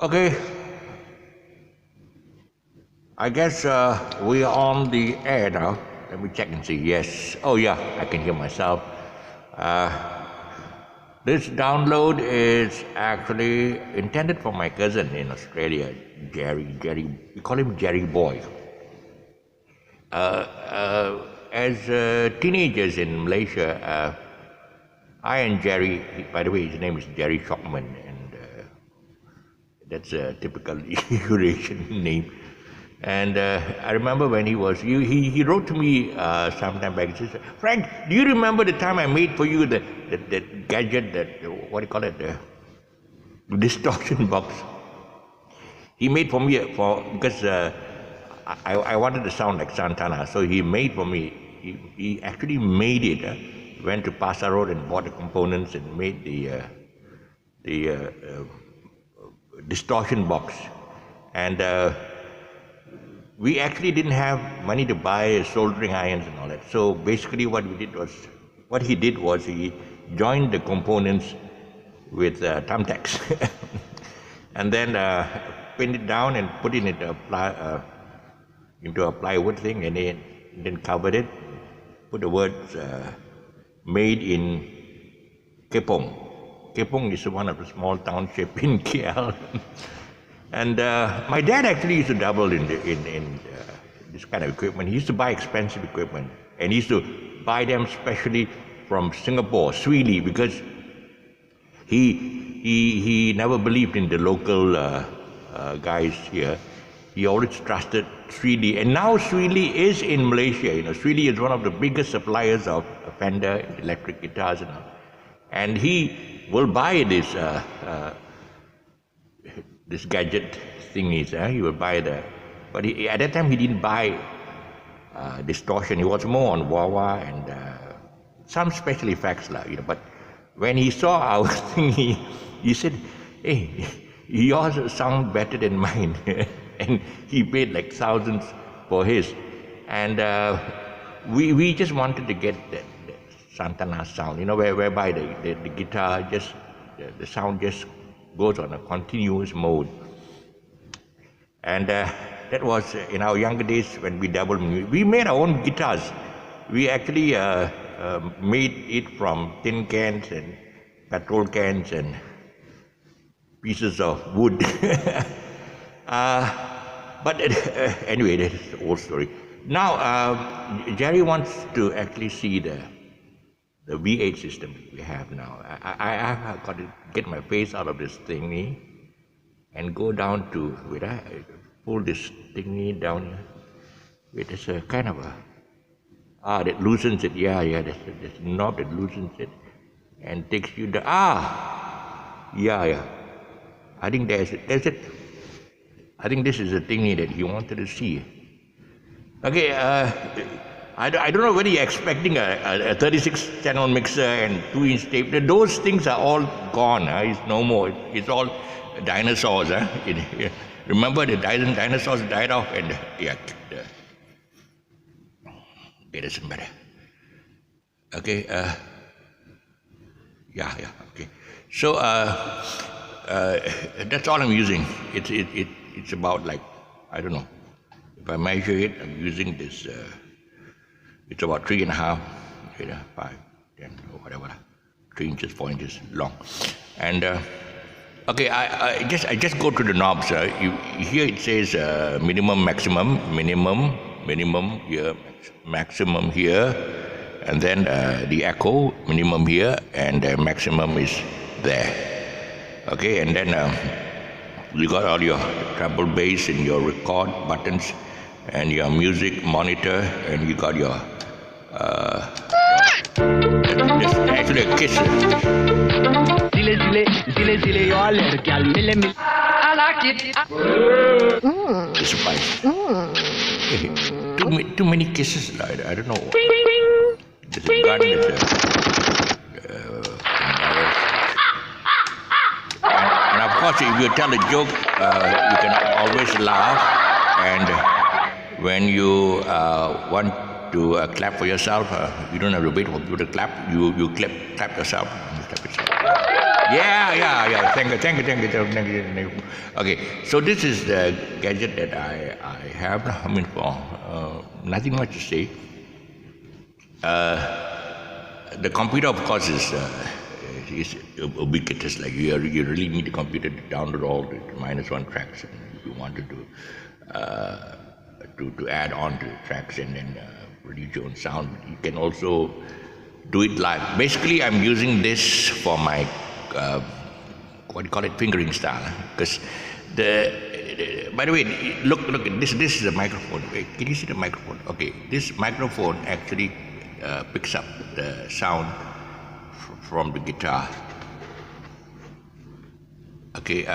Okay, I guess we are on the air now. Let me check and see. Yes. Oh, yeah, I can hear myself. Uh, this download is actually intended for my cousin in Australia, Gerry. We call him Gerry Boy. As teenagers in Malaysia, I and Gerry, by the way, his name is Gerry Shockman, and that's a typical Eurasian name. And I remember when he wrote to me sometime back. He said, "Frank, do you remember the time I made for you the gadget, what do you call it, the distortion box? He made for me because I wanted to sound like Santana, so he made for me. He actually made it. Went to Pasar Road and bought the components and made the distortion box, and we actually didn't have money to buy soldering irons and all that. So basically what he did was he joined the components with thumbtacks and then pinned it down and put it into a plywood thing, and then covered it, put the words made in Kepong. Kepong is one of the small townships in KL. And my dad actually used to dabble in this kind of equipment. He used to buy expensive equipment, and he used to buy them specially from Singapore, Swee because he never believed in the local guys here. He always trusted Swee, and now Swee is in Malaysia. You know, Swee is one of the biggest suppliers of Fender electric guitars and all. And he will buy this gadget thingies. He would buy but at that time he didn't buy distortion. He was more on wah-wah and some special effects, But when he saw our thing, he said, "Hey, yours sound better than mine." And he paid like thousands for his. And we just wanted to get that Santana sound, whereby the guitar the sound just goes on a continuous mode. And that was in our younger days when we dabbled. We made our own guitars. We actually made it from tin cans and petrol cans and pieces of wood. But anyway, that's the old story. Now, Gerry wants to actually see the V8 system we have now. I've got to get my face out of this thingy and go down to, I pull this thingy down here. Wait, there's a kind of that loosens it. Yeah, there's a knob that loosens it and takes you down. Yeah. I think there's it. I think this is the thingy that he wanted to see. Okay, I don't know whether you're expecting a 36-channel mixer and 2-inch tape. Those things are all gone. It's no more. It's all dinosaurs. Remember the dinosaurs died off, and it doesn't matter. Okay. Okay. So that's all I'm using. It's about like, I don't know. If I measure it, I'm using this. It's about 3.5, 5, 10, or whatever, 3 inches, 4 inches long. And okay, I just go to the knobs. Here it says minimum, maximum here, maximum here, and then the echo, minimum here, and maximum is there. Okay, and then you got all your treble bass and your record buttons and your music monitor, and you got your there's actually a kiss. I like it. It's spice. Too many kisses. I don't know. There's a gun. And of course, if you tell a joke, you can always laugh. And when you want to clap for yourself, you don't have to wait for people to clap. You clap yourself. You clap yourself. Yeah. Thank you. Okay, so this is the gadget that I have. I mean, for nothing much to say. The computer, of course, is ubiquitous. Like you really need a computer to download all the -1 tracks, and if you wanted to add on to the tracks and then produce your own sound. You can also do it live. Basically, I'm using this for my what do you call it, fingering style, because by the way, look this is a microphone. Wait, can you see the microphone? Okay, this microphone actually picks up the sound from the guitar. Okay,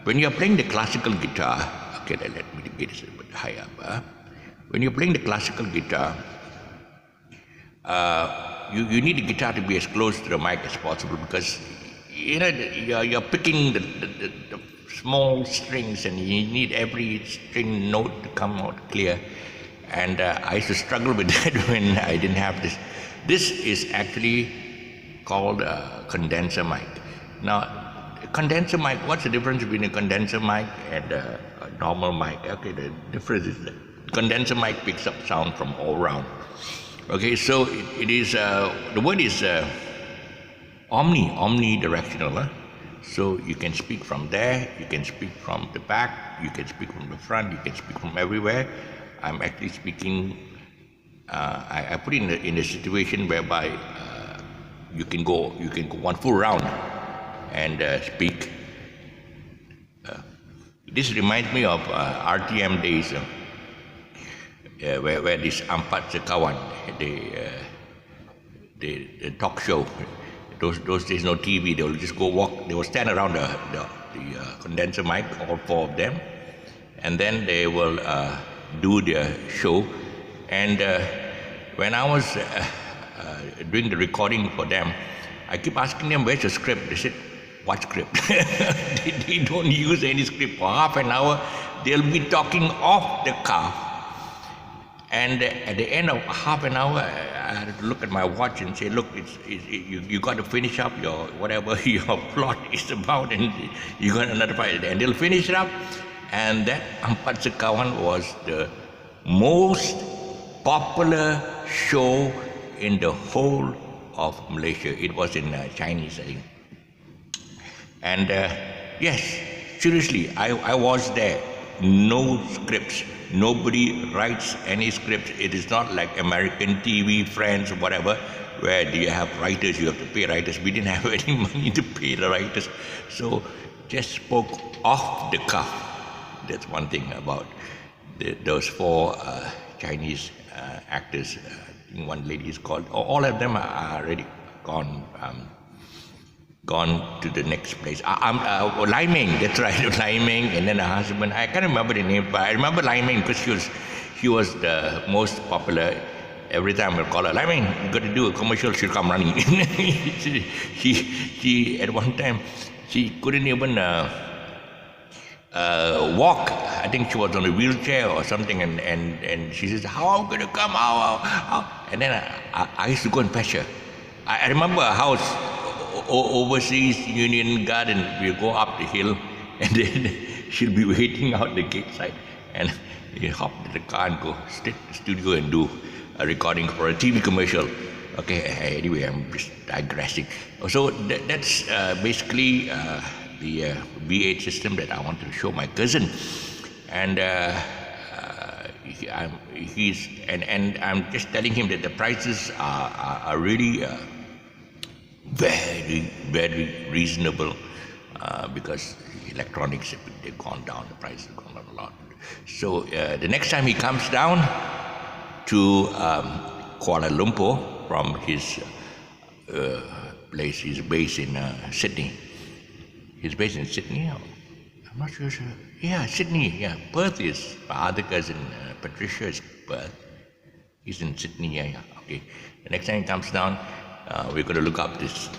when you're playing the classical guitar, okay, let me get this a bit higher up. When you're playing the classical guitar, you need the guitar to be as close to the mic as possible, because you're picking the small strings, and you need every string note to come out clear. And I used to struggle with that when I didn't have this. This is actually called a condenser mic. Now, condenser mic, what's the difference between a condenser mic and a normal mic? Okay, the difference is that condenser mic picks up sound from all around. Okay, so it is, the word is omnidirectional. Huh? So you can speak from there, you can speak from the back, you can speak from the front, you can speak from everywhere. I'm actually speaking, I put it in a situation whereby you can go one full round and speak. This reminds me of RTM days, where this Ampat Sekawan, the talk show. Those days no TV. They will just go walk. They will stand around the condenser mic, all four of them, and then they will do their show. And when I was doing the recording for them, I keep asking them, "Where's the script?" They said, "What script?" they don't use any script. For half an hour, they'll be talking off the cuff. And at the end of half an hour, I had to look at my watch and say, "Look, you got to finish up your whatever your plot is about, and you got another fight." And they'll finish it up. And that Ampat Sekawan was the most popular show in the whole of Malaysia. It was in Chinese, I think. And yes, seriously, I was there. No scripts. Nobody writes any scripts. It is not like American TV, Friends, whatever, where you have writers, you have to pay writers. We didn't have any money to pay the writers. So just spoke off the cuff. That's one thing about those four Chinese actors. One lady is called, all of them are already gone to the next place. Lai Ming, that's right, Lai Ming, and then her husband, I can't remember the name, but I remember Lai Ming because she was the most popular. Every time I call her, Lai Ming, you got to do a commercial, she'll come running. she at one time, she couldn't even walk. I think she was on a wheelchair or something, and she says, "How am I going to come? How?" And then I used to go and fetch her. I remember a house, overseas Union Garden. We'll go up the hill, and then she'll be waiting out the gate side, and you hop to the car and go straight to the studio and do a recording for a TV commercial. Okay, anyway, I'm just digressing. So that's basically the V8 system that I wanted to show my cousin, and I'm just telling him that the prices are really very, very reasonable, because electronics, they've gone down, the prices have gone down a lot. So the next time he comes down to Kuala Lumpur from his place, he's based in Sydney. He's based in Sydney. I'm not sure. Yeah, Sydney. Yeah, Perth is my other cousin, Patricia's Perth. He's in Sydney. Yeah. Okay. The next time he comes down, we're going to look up this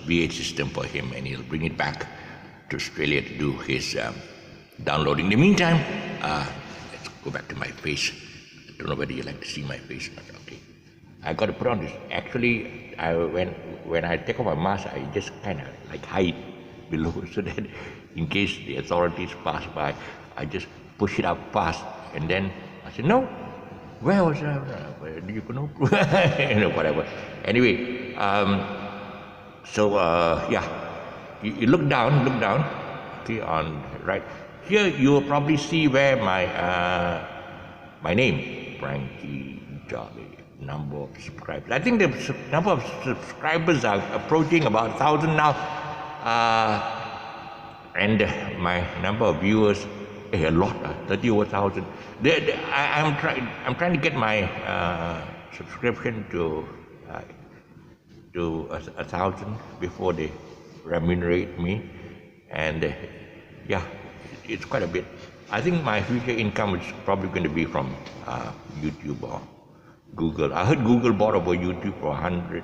V8 system for him, and he'll bring it back to Australia to do his downloading. In the meantime, let's go back to my face. I don't know whether you like to see my face or not. Okay. I got to put on this. Actually, when I take off my mask, I just kind of like hide below so that in case the authorities pass by, I just push it up fast. And then I said, no, where was I? You know, whatever. Anyway, yeah, you look down, okay, on right here. You will probably see where my name, Frankie Jolly, number of subscribers. I think the number of subscribers are approaching about 1,000 now, and my number of viewers, a lot, 31,000. I'm trying to get my subscription to 1,000 before they remunerate me, and yeah, it's quite a bit. I think my future income is probably going to be from YouTube or Google. I heard Google bought over YouTube for 100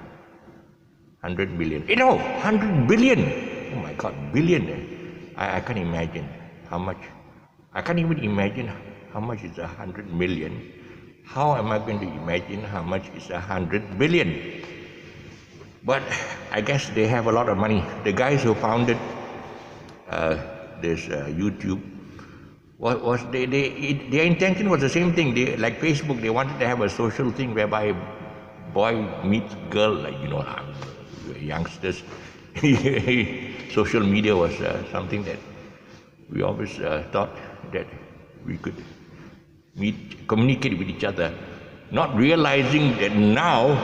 million. You know, 100 billion. Oh my God, billion. I can't imagine how much. I can't even imagine how much is 100 million. How am I going to imagine how much is 100 billion? But I guess they have a lot of money. The guys who founded this YouTube, their intention was the same thing. They, like Facebook, they wanted to have a social thing whereby boy meets girl, like, you know, youngsters. Social media was something that we always thought that we could communicate with each other, not realizing that now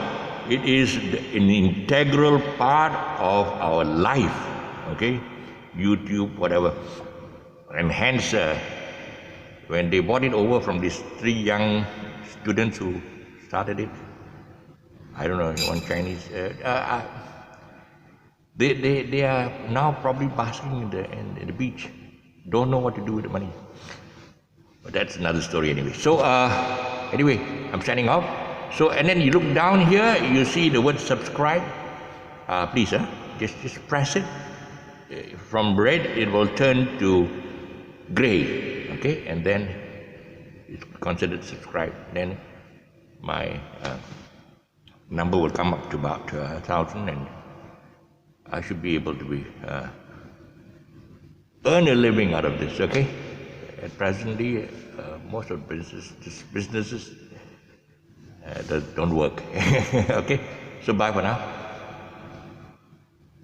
it is an integral part of our life, okay? YouTube, whatever. And hence, when they bought it over from these 3 young students who started it, I don't know, one Chinese, they are now probably basking in the beach, don't know what to do with the money. But that's another story anyway. So anyway, I'm signing off. So, and then you look down here, you see the word subscribe. Please, just press it. From red, it will turn to gray, okay? And then it's considered subscribe. Then my number will come up to about 1,000, and I should be able to earn a living out of this, okay? At presently, most of businesses don't work. Okay, so bye for now.